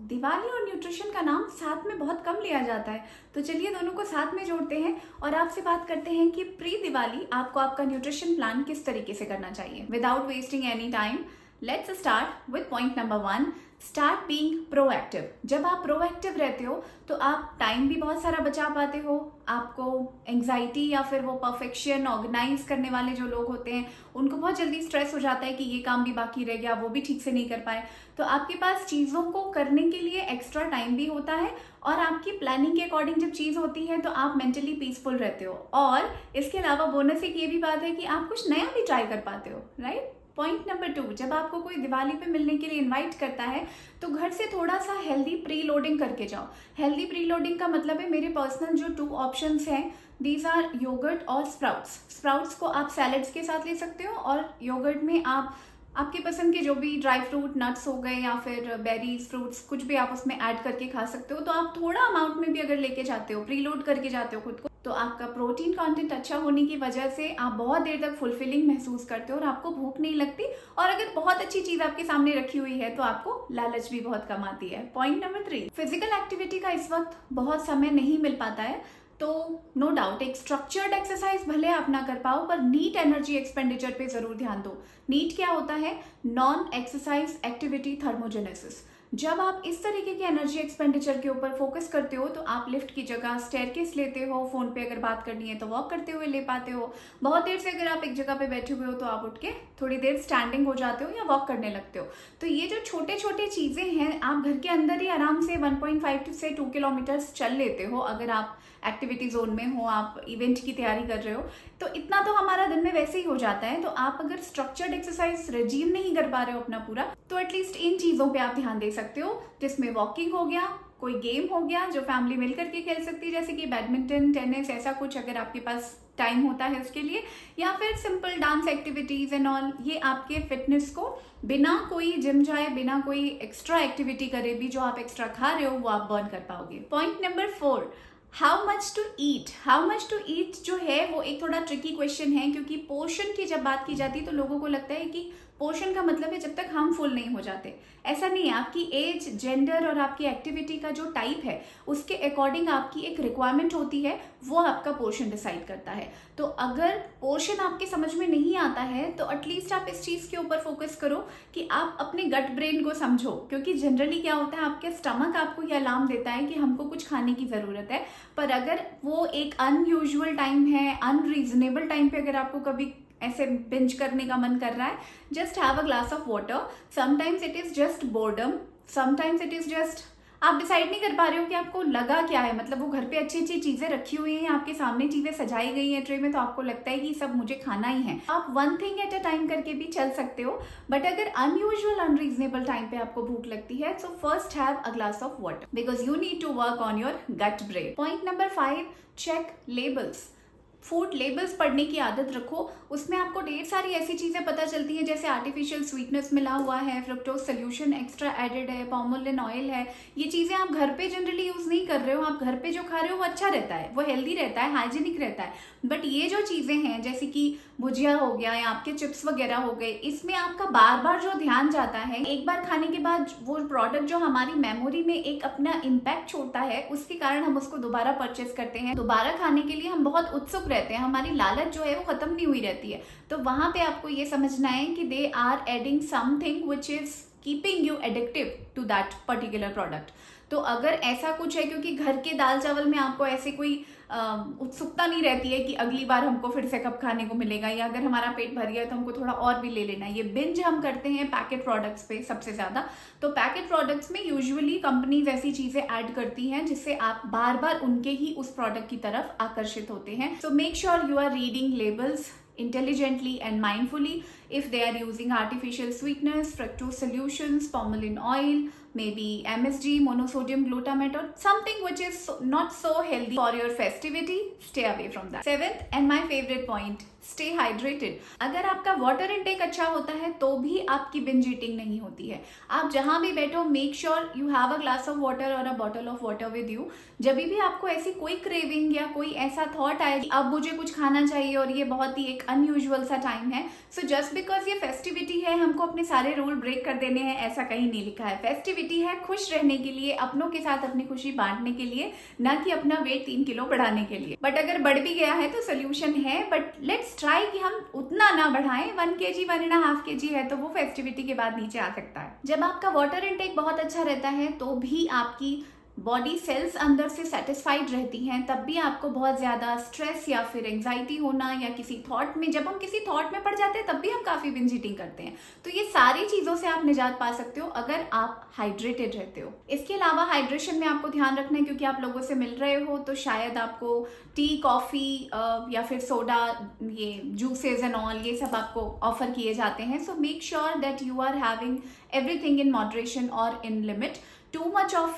दिवाली और न्यूट्रिशन का नाम साथ में बहुत कम लिया जाता है, तो चलिए दोनों को साथ में जोड़ते हैं और आपसे बात करते हैं कि प्री दिवाली आपको आपका न्यूट्रिशन प्लान किस तरीके से करना चाहिए। Without wasting any time, let's start with point number 1, start being proactive. जब आप प्रोएक्टिव रहते हो तो आप टाइम भी बहुत सारा बचा पाते हो। आपको एंग्जाइटी या फिर वो परफेक्शन ऑर्गेनाइज करने वाले जो लोग होते हैं उनको बहुत जल्दी स्ट्रेस हो जाता है कि ये काम भी बाकी रह गया, वो भी ठीक से नहीं कर पाए। तो आपके पास चीज़ों को करने के लिए एक्स्ट्रा टाइम भी होता है और आपकी प्लानिंग के अकॉर्डिंग जब चीज़ होती है तो आप मेंटली पीसफुल रहते हो। और इसके अलावा बोनस एक ये भी बात है कि आप कुछ नया भी ट्राई कर पाते हो, राइट। पॉइंट नंबर 2, जब आपको कोई दिवाली पे मिलने के लिए इनवाइट करता है तो घर से थोड़ा सा हेल्दी प्री लोडिंग करके जाओ। हेल्दी प्री लोडिंग का मतलब है, मेरे पर्सनल जो 2 ऑप्शंस हैं, दीज आर योगर्ट और स्प्राउट्स। स्प्राउट्स को आप सैलड्स के साथ ले सकते हो और योगर्ट में आप आपके पसंद के जो भी ड्राई फ्रूट, नट्स हो गए या फिर बेरीज, फ्रूट्स, कुछ भी आप उसमें ऐड करके खा सकते हो। तो आप थोड़ा अमाउंट में भी अगर लेके जाते हो, प्रीलोड करके जाते हो खुद को, तो आपका प्रोटीन कंटेंट अच्छा होने की वजह से आप बहुत देर तक फुलफिलिंग महसूस करते हो और आपको भूख नहीं लगती। और अगर बहुत अच्छी चीज आपके सामने रखी हुई है तो आपको लालच भी बहुत कम आती है। पॉइंट नंबर 3, फिजिकल एक्टिविटी का इस वक्त बहुत समय नहीं मिल पाता है, तो नो डाउट एक स्ट्रक्चर्ड एक्सरसाइज भले आप ना कर पाओ पर नीट एनर्जी एक्सपेंडिचर पे जरूर ध्यान दो। नीट क्या होता है? Non exercise activity thermogenesis. जब आप इस तरीके की एनर्जी एक्सपेंडिचर के ऊपर फोकस करते हो तो आप लिफ्ट की जगह स्टेयरकेस लेते हो, फोन पे अगर बात करनी है तो वॉक करते हुए ले पाते हो। बहुत देर से अगर आप एक जगह पे बैठे हुए हो तो आप उठ के थोड़ी देर स्टैंडिंग हो जाते हो या वॉक करने लगते हो। तो ये जो छोटे छोटे चीजें हैं, आप घर के अंदर ही आराम से 1.5 से 2 किलोमीटर चल लेते हो। अगर आप एक्टिविटी जोन में हो, आप इवेंट की तैयारी कर रहे हो, तो इतना तो हमारा दिन में वैसे ही हो जाता है। तो आप अगर स्ट्रक्चर्ड एक्सरसाइज रेजीम नहीं कर पा रहे हो अपना पूरा, तो एटलीस्ट इन चीजों पे आप ध्यान दे सकते हो, जिसमें वॉकिंग हो गया, कोई गेम हो गया जो फैमिली मिलकर के खेल सकती है, जैसे कि बैडमिंटन, टेनिस, ऐसा कुछ अगर आपके पास टाइम होता है उसके लिए, या फिर simple dance activities and all. ये आपके फिटनेस को बिना कोई जिम जाए, बिना कोई एक्स्ट्रा एक्टिविटी करे भी जो आप एक्स्ट्रा खा रहे हो वो आप बर्न कर पाओगे। Point number 4, how much to eat. How much to eat जो है वो एक थोड़ा ट्रिकी क्वेश्चन है, क्योंकि पोर्शन की जब बात की जाती है तो लोगों को लगता है कि पोर्शन का मतलब है जब तक हम फुल नहीं हो जाते। ऐसा नहीं है। आपकी एज, जेंडर और आपकी एक्टिविटी का जो टाइप है उसके अकॉर्डिंग आपकी एक रिक्वायरमेंट होती है, वो आपका पोर्शन डिसाइड करता है। तो अगर पोर्शन आपके समझ में नहीं आता है तो एटलीस्ट आप इस चीज के ऊपर फोकस करो कि आप अपने गट ब्रेन को समझो, क्योंकि जनरली क्या होता है, आपके स्टमक आपको ये अलार्म देता है कि हमको कुछ खाने की जरूरत है। पर अगर वो एक अनयूजुअल टाइम है, अनरीजनेबल टाइम पे अगर आपको कभी ऐसे बिंज करने का मन कर रहा है, just have a glass of water. Sometimes it is just boredom, sometimes it is just आप डिसाइड नहीं कर पा रहे हो कि आपको लगा क्या है। मतलब वो घर पे अच्छी अच्छी चीजें रखी हुई हैं, आपके सामने चीजें सजाई गई हैं ट्रे में, तो आपको लगता है कि सब मुझे खाना ही है। आप one thing at a time करके भी चल सकते हो। बट अगर अनयूजुअल, अनरीजनेबल टाइम पे आपको भूख लगती है तो first have a glass of water, because you need to work on your gut brain. Point number 5, check labels. Food labels पढ़ने की आदत रखो। उसमें आपको ढेर सारी ऐसी चीजें पता चलती हैं, जैसे आर्टिफिशियल स्वीटनेस मिला हुआ है, फ्रुक्टोज सोल्यूशन एक्स्ट्रा एडेड है, पॉमोलिन ऑयल है। ये चीजें आप घर पे जनरली यूज नहीं कर रहे हो। आप घर पे जो खा रहे हो वो अच्छा रहता है, वो हेल्दी रहता है, हाइजीनिक रहता है। बट ये जो चीजें हैं जैसे कि भुजिया हो गया या आपके चिप्स वगैरह हो गए, इसमें आपका बार बार जो ध्यान जाता है, एक बार खाने के बाद वो प्रोडक्ट जो हमारी मेमोरी में एक अपना इम्पैक्ट छोड़ता है, उसके कारण हम उसको दोबारा परचेस करते हैं। दोबारा खाने के लिए हम बहुत उत्सुक रहते हैं, हमारी लालच जो है वो खत्म नहीं हुई रहती है। तो वहां पे आपको ये समझना है कि they are adding something which is keeping you addictive to that particular product. तो अगर ऐसा कुछ है, क्योंकि घर के दाल चावल में आपको ऐसे कोई उत्सुकता नहीं रहती है कि अगली बार हमको फिर से कब खाने को मिलेगा, या अगर हमारा पेट भर गया है तो हमको थोड़ा और भी ले लेना है। ये बिंज हम करते हैं पैकेट प्रोडक्ट्स पे सबसे ज्यादा। तो पैकेट प्रोडक्ट्स में यूजुअली कंपनीज ऐसी चीजें ऐड करती हैं जिससे आप बार बार उनके ही उस प्रोडक्ट की तरफ आकर्षित होते हैं। So make sure you are reading labels intelligently and mindfully. If they are using artificial sweeteners, fructose solutions, palmolin oil, maybe MSG, monosodium glutamate, or something which is not so healthy for your festivity, stay away from that. 7th and my favorite point, stay hydrated. अगर आपका water intake अच्छा होता है तो भी आपकी binge eating नहीं होती है। आप जहां भी बैठो make sure you have a glass of water और a bottle of water with you. जब भी आपको ऐसी कोई क्रेविंग या कोई ऐसा थॉट आए कि अब मुझे कुछ खाना चाहिए और ये बहुत ही एक अनयूजुअल सा टाइम है, सो जस्ट बिकॉज ये फेस्टिविटी है हमको अपने सारे रूल ब्रेक कर देने हैं ऐसा कहीं नहीं लिखा है। फेस्टिविटी है खुश रहने के लिए, अपनों के साथ अपनी खुशी बांटने के लिए, ना कि अपना वेट 3 किलो बढ़ाने के लिए। बट अगर बढ़ भी गया है तो सोल्यूशन है, बट लेट्स ट्राई कि हम उतना ना बढ़ाएं। 1 kg 1.5 kg है तो वो फेस्टिविटी के बाद नीचे आ सकता है। जब आपका वाटर इनटेक बहुत अच्छा रहता है तो भी आपकी बॉडी सेल्स अंदर से सेटिस्फाइड रहती हैं, तब भी आपको बहुत ज्यादा स्ट्रेस या फिर एंजाइटी होना या किसी थॉट में, जब हम किसी थॉट में पड़ जाते हैं तब भी हम काफी बिंज ईटिंग करते हैं। तो ये सारी चीजों से आप निजात पा सकते हो अगर आप हाइड्रेटेड रहते हो। इसके अलावा हाइड्रेशन में आपको ध्यान रखना है, क्योंकि आप लोगों से मिल रहे हो तो शायद आपको टी, कॉफी या फिर सोडा, ये जूसेस एंड ऑल ये सब आपको ऑफर किए जाते हैं। So make sure that you are having everything in moderation और in limit. Too much of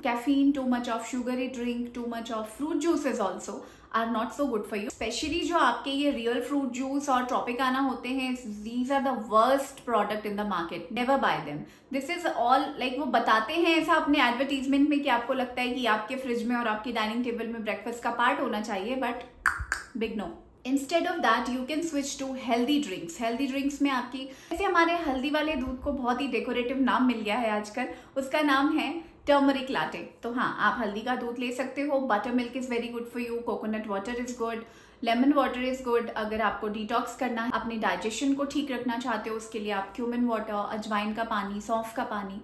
caffeine, too much of sugary drink, too much of fruit juices also are not so good for you. Especially जो आपके ये real fruit juice और Tropicana होते हैं, these are the worst product in the market. Never buy them. This is all like वो बताते हैं ऐसा अपने एडवर्टीजमेंट में कि आपको लगता है कि आपके फ्रिज में और आपकी डाइनिंग टेबल में ब्रेकफास्ट का पार्ट होना चाहिए, but big no. Instead of that you can switch to healthy drinks. Healthy drinks में आपकी, जैसे हमारे हल्दी वाले दूध को बहुत ही डेकोरेटिव नाम मिल गया है आजकल, उसका नाम है टर्मरिक लाटे। तो हाँ, आप हल्दी का दूध ले सकते हो। Butter milk is very good for you, coconut water is good, lemon water is good. अगर आपको डिटॉक्स करना है, अपनी डाइजेशन को ठीक रखना चाहते हो, उसके लिए आप क्यूमिन वाटर, अजवाइन का पानी, सौंफ का पानी।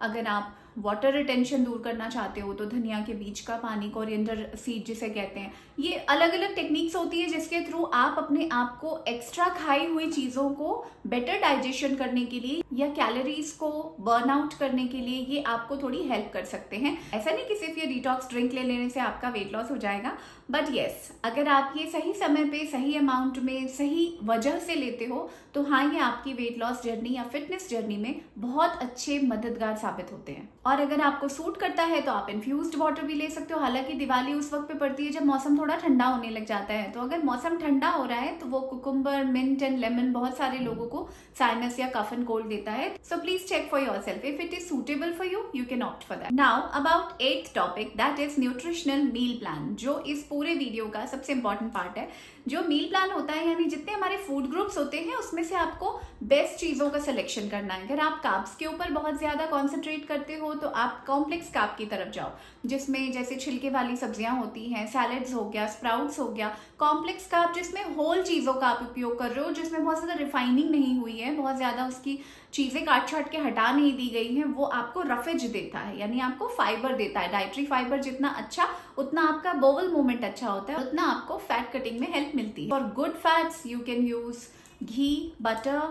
अगर आप वाटर रिटेंशन दूर करना चाहते हो तो धनिया के बीज का पानी, कोरिएंडर सीड जिसे कहते हैं। ये अलग अलग टेक्निक्स होती है जिसके थ्रू आप अपने आप को एक्स्ट्रा खाई हुई चीजों को बेटर डाइजेशन करने के लिए या कैलोरीज को बर्न आउट करने के लिए ये आपको थोड़ी हेल्प कर सकते हैं। ऐसा नहीं कि सिर्फ ये डिटॉक्स ड्रिंक ले लेने से आपका वेट लॉस हो जाएगा, बट येस, अगर आप ये सही समय पे, सही अमाउंट में, सही वजह से लेते हो तो हाँ, ये आपकी वेट लॉस जर्नी या फिटनेस जर्नी में बहुत अच्छे मददगार साबित होते हैं। और अगर आपको सूट करता है तो आप इन्फ्यूज्ड वाटर भी ले सकते हो। हालांकि दिवाली उस वक्त पे पड़ती है जब मौसम थोड़ा ठंडा होने लग जाता है, तो अगर मौसम ठंडा हो रहा है तो वो कुकुम्बर, मिंट एंड लेमन बहुत सारे लोगों को साइनस या कफ एंड कोल्ड देता है। So please check for yourself if it is suitable for you, you can opt for that. Now about 8th topic, that is nutritional meal plan, जो इस पूरे वीडियो का सबसे इंपॉर्टेंट पार्ट है। जो meal plan होता है, यानी जितने हमारे फूड ग्रुप्स होते हैं उसमें से आपको बेस्ट चीजों का सिलेक्शन करना है। अगर आप कार्ब्स के ऊपर बहुत ज्यादा कॉन्सेंट्रेट करते हो तो आप कॉम्प्लेक्स कार्ब की तरफ जाओ, जिसमें जैसे छिलके वाली सब्जियां होती हैं, सैलेड्स हो गया, स्प्राउट्स हो गया। कॉम्प्लेक्स कार्ब जिसमें होल चीजों का आप उपयोग कर रहे हो, जिसमें बहुत ज्यादा रिफाइनिंग नहीं हुई है, बहुत ज्यादा उसकी चीजें काट छाट के हटा नहीं दी गई हैं, वो आपको रफेज देता है, यानी आपको फाइबर देता है। डाइटरी फाइबर जितना अच्छा, उतना आपका बोवल मूवमेंट अच्छा होता है, उतना आपको फैट कटिंग में हेल्प मिलती है। For good fats you can use ghee, butter,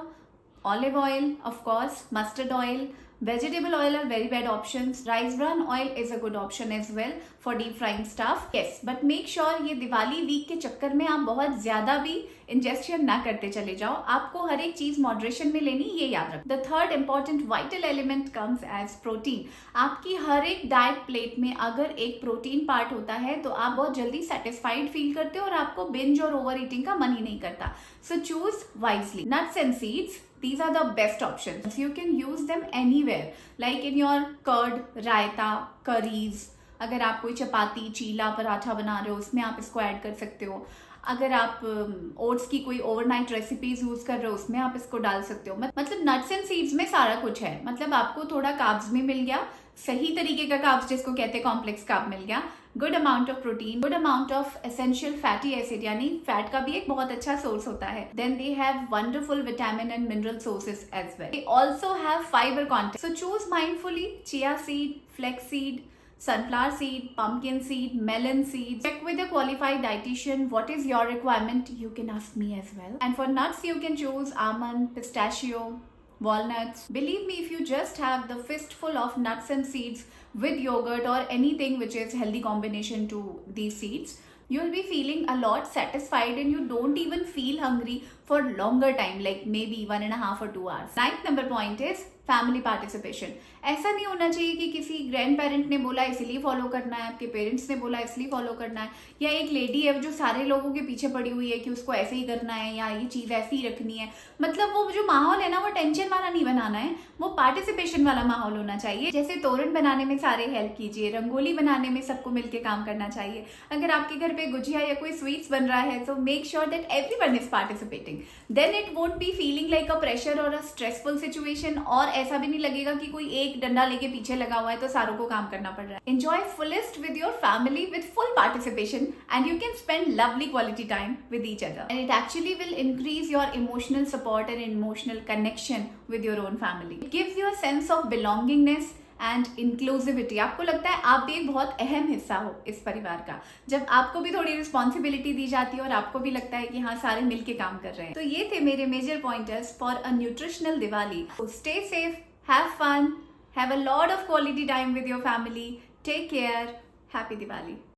olive oil, of course, mustard oil. Vegetable oil are very bad options. Rice bran oil is a good option as well for deep frying stuff. Yes, but make sure ये Diwali week के चक्कर में आप बहुत ज्यादा भी इंजेस्शन ना करते चले जाओ। आपको हर एक चीज मॉडरेशन में लेनी, ये याद रखो। The third important vital element comes as protein. आपकी हर एक डाइट प्लेट में अगर एक प्रोटीन पार्ट होता है तो आप बहुत जल्दी सेटिस्फाइड फील करते हो और आपको बिंज और ओवर ईटिंग का मन ही नहीं करता। So choose wisely. Nuts and seeds, these are the best options. You can use them anywhere, like in your curd, raita, curries. अगर आप कोई चपाती, चीला, पराठा बना रहे हो उसमें आप इसको ऐड कर सकते हो। अगर आप ओट्स की कोई ओवरनाइट रेसिपीज यूज कर रहे हो उसमें आप इसको डाल सकते हो। मतलब नट्स एंड सीड्स में सारा कुछ है। मतलब आपको थोड़ा कार्ब्स भी मिल गया, सही तरीके का कार्ब्स जिसको कहते हैं कॉम्प्लेक्स कार्ब मिल गया, good amount of protein, good amount of essential fatty acid, यानी फैट का भी एक बहुत अच्छा सोर्स होता है। Then they have wonderful vitamin and mineral sources as well. They also have fibre content. So choose mindfully chia seed, flax seed, sunflower seed, pumpkin seed, melon seed. Check with a qualified dietitian what is your requirement. You can ask me as well. And for nuts, you can choose almond, pistachio, walnuts. Believe me, if you just have the fistful of nuts and seeds with yogurt or anything which is healthy combination to these seeds, you'll be feeling a lot satisfied and you don't even feel hungry for longer time, like maybe 1.5 or 2 hours. Ninth number point is family participation. ऐसा नहीं होना चाहिए कि किसी grand parent ने बोला इसलिए follow करना है, आपके पेरेंट्स ने बोला इसलिए फॉलो करना है, या एक लेडी है जो सारे लोगों के पीछे पड़ी हुई है कि उसको ऐसे ही करना है या ये चीज़ ऐसे ही रखनी है। मतलब वो जो माहौल है ना, वो टेंशन वाला नहीं बनाना है, वो पार्टिसिपेशन वाला माहौल होना चाहिए। जैसे तोरण बनाने में सारे हेल्प कीजिए, रंगोली बनाने में सबको मिलकर काम करना चाहिए। अगर आपके घर पे गुजिया या कोई स्वीट्स बन रहा है तो make sure that everyone is participating, then it won't be feeling like a pressure और अ स्ट्रेसफुल सिचुएशन। और ऐसा भी नहीं लगेगा कि कोई एक डंडा लेके पीछे लगा हुआ है तो सारों को काम करना पड़ रहा है। Enjoy fullest with your family with full participation and you can spend lovely quality time with each other and it actually will increase your emotional support and emotional connection with your own family. It gives you a sense of belongingness and inclusivity. आपको लगता है आप भी एक बहुत अहम हिस्सा हो इस परिवार का, जब आपको भी थोड़ी रिस्पॉन्सिबिलिटी दी जाती है और आपको भी लगता है कि हाँ सारे मिलके काम कर रहे हैं। तो ये थे मेरे major pointers for a nutritional Diwali. Stay safe, have fun, have a lot of quality time with your family, take care, happy Diwali.